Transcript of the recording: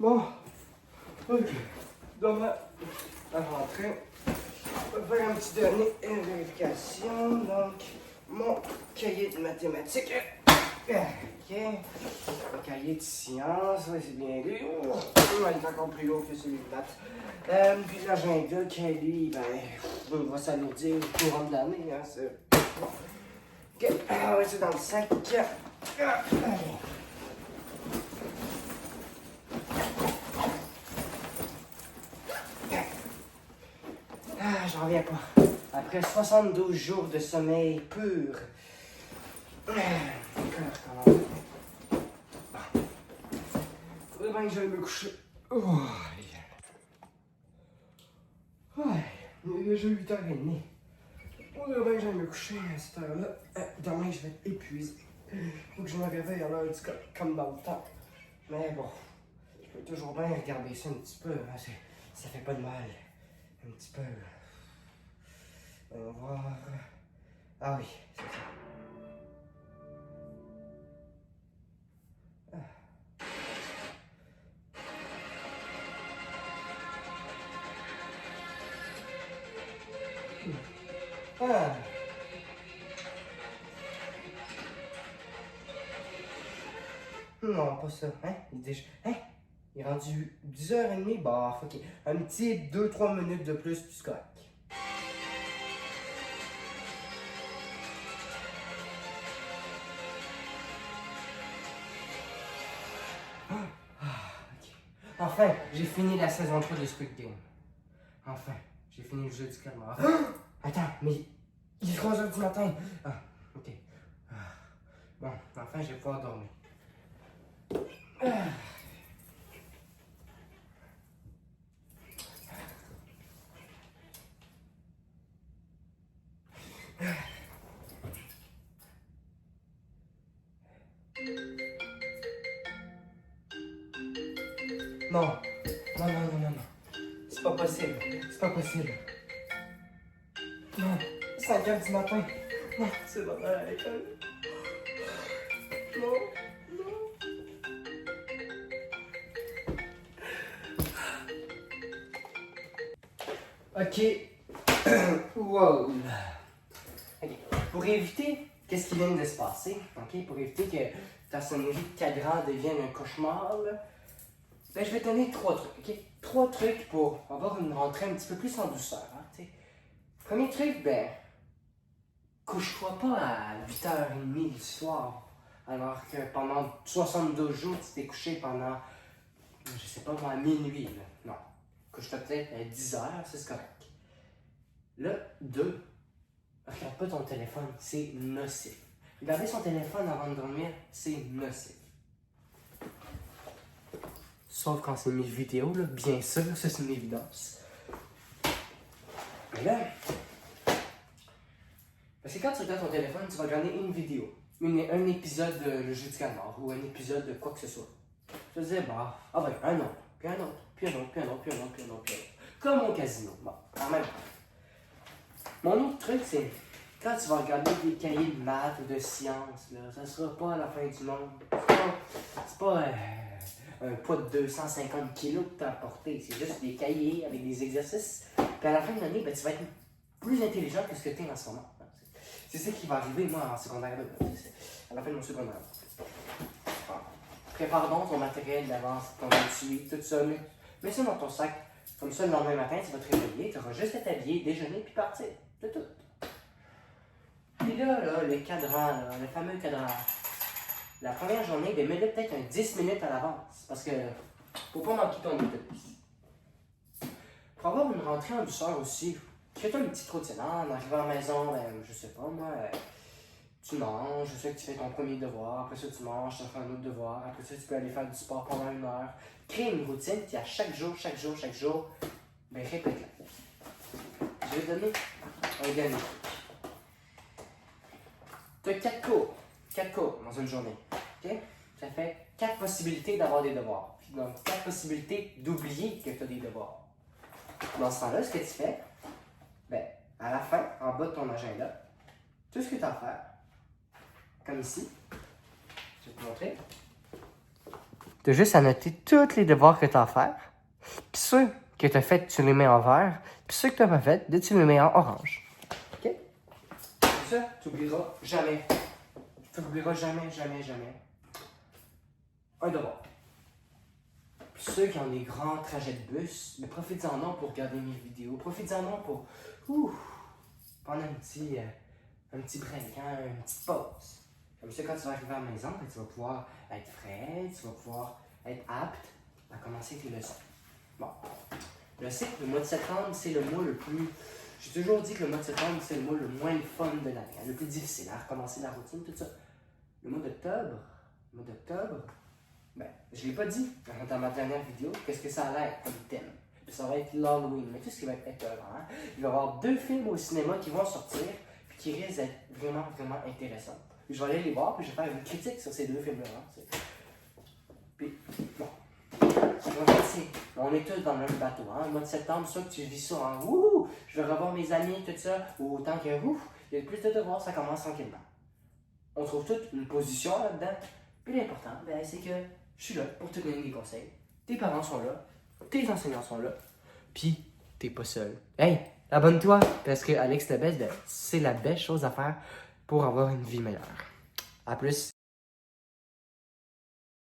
Bon, ok. Demain, à rentrer, on va faire un petit dernier vérification. Donc, mon cahier de mathématiques. Ok. Mon cahier de sciences, ouais, c'est bien lu. Il est encore plus lourd que celui de maths. Puis l'agenda, qui lui, ben, on va s'alourdir au courant de l'année. Hein, c'est bon. Ok, ah ouais, c'est dans le sac. Ah, j'en reviens pas. Après 72 jours de sommeil pur. Faudrait bien que j'aille me coucher. Oh, ouais, il est déjà 8h30. Faudrait bien que j'aille me coucher à cette heure-là. Demain, je vais être épuisé. Faut que je me réveille à l'heure du comme dans le temps. Mais bon, je peux toujours bien regarder ça un petit peu. Hein. Ça fait pas de mal. Un petit peu. On va voir. Ah oui, c'est ça. Ah. Non, pas ça. Hein? Hein? Il est rendu 10h30. Bah, ok. Un petit 2-3 minutes de plus, puis c'est correct. Ok. Enfin, j'ai fini la saison 3 de Squid Game. Enfin, j'ai fini le jeu du calmar. Attends, mais il est 3h du matin. Ah, ok. Bon, enfin, je vais pouvoir dormir. Non, non, non, non, non, non. C'est pas possible. C'est pas possible. Non, 5h du matin. Non, c'est pas mal à l'école. Non, non. Ok. Wow. Ok. Pour éviter qu'est-ce qui vient de se passer, ok, pour éviter que ta sonnerie de cadran devienne un cauchemar, là, ben, je vais te donner 3 trucs, ok? 3 trucs pour avoir une rentrée un petit peu plus en douceur, hein, t'sais. Premier truc, ben, couche-toi pas à 8h30 du soir, alors que pendant 72 jours, tu t'es couché pendant, je sais pas moi, à minuit, là. Non. Couche-toi peut-être à 10h, c'est correct. Là, 2, regarde pas ton téléphone, c'est nocif. Regarder son téléphone avant de dormir, c'est nocif. Sauf quand c'est mes vidéos, là, bien sûr, ça c'est une évidence. Mais là, parce que quand tu regardes ton téléphone, tu vas regarder une vidéo, un épisode de Le Jeu du Calmar ou un épisode de quoi que ce soit. Tu te dis, bah, ah ben, un autre, puis un autre, puis un autre, puis un autre, puis un autre, puis un autre, puis un autre. Comme au casino. Bon, quand même. Mon autre truc, c'est quand tu vas regarder des cahiers de maths ou de sciences, là, ça sera pas à la fin du monde. C'est pas un poids de 250 kilos que tu as apporté. C'est juste des cahiers avec des exercices. Puis à la fin de l'année, ben, tu vas être plus intelligent que ce que tu es en ce moment. C'est ça qui va arriver, moi, en secondaire 2. À la fin de mon secondaire. Prépare donc ton matériel d'avance, ton étui, tout ça. Mets ça dans ton sac. Comme ça, le lendemain matin, tu vas te réveiller, tu auras juste à t'habiller, déjeuner, puis partir. C'est tout. Puis là, les cadrans, là, le fameux cadran. La première journée, ben, mets-le peut-être un 10 minutes à l'avance. Parce que faut pas manquer ton autobus. Pour avoir une rentrée en douceur aussi, crée-toi une petite routine. En arrivant à la maison, ben, je sais pas, moi, tu manges, je sais que tu fais ton premier devoir, après ça tu manges, tu fais un autre devoir, après ça tu peux aller faire du sport pendant 1 heure. Crée une routine qui à chaque jour, ben répète-la. Je vais te donner un dernier. Tu as 4 cours dans une journée. Okay? Ça fait 4 possibilités d'avoir des devoirs. Puis donc 4 possibilités d'oublier que tu as des devoirs. Dans ce temps-là, ce que tu fais, ben, à la fin, en bas de ton agenda, tout ce que tu as à faire, comme ici, je vais te montrer. tu as juste à noter tous les devoirs que tu as à faire. Puis ceux que tu as fait, tu les mets en vert. Puis ceux que tu n'as pas fait, tu les mets en orange. OK? Ça, tu n'oublieras jamais. Tu n'oublieras jamais, jamais, jamais. Un devoir. Puis ceux qui ont des grands trajets de bus, mais profitez-en pour regarder mes vidéos. Profitez-en pour prendre un petit break, hein, une petite pause. Comme ça, quand tu vas arriver à la maison, tu vas pouvoir être frais, tu vas pouvoir être apte à commencer tes leçons. Bon. Je sais que le mois de septembre, c'est le mois le plus... J'ai toujours dit que le mois de septembre, c'est le mois le moins fun de l'année, le plus difficile à recommencer la routine, tout ça. Le mois d'octobre, ben, je ne l'ai pas dit dans ma dernière vidéo, qu'est-ce que ça allait être comme thème. Puis ça va être l'Halloween, mais tout ce qui va être épeurant. Hein? Il va y avoir 2 films au cinéma qui vont sortir, puis qui risquent d'être vraiment, vraiment intéressants. Puis je vais aller les voir, puis je vais faire une critique sur ces 2 films-là. Hein, puis, bon. On est tous dans le même bateau. Hein? Le mois de septembre, soit que tu vis ça en wouhou, je vais revoir mes amis, tout ça, ou autant que ouf, il y a plus de devoirs, ça commence tranquillement. On trouve toute une position là-dedans. Puis l'important, ben, c'est que je suis là pour te donner des conseils. Tes parents sont là, tes enseignants sont là, puis t'es pas seul. Hey, abonne-toi, parce que Alex Lebel, c'est la belle chose à faire pour avoir une vie meilleure. À plus.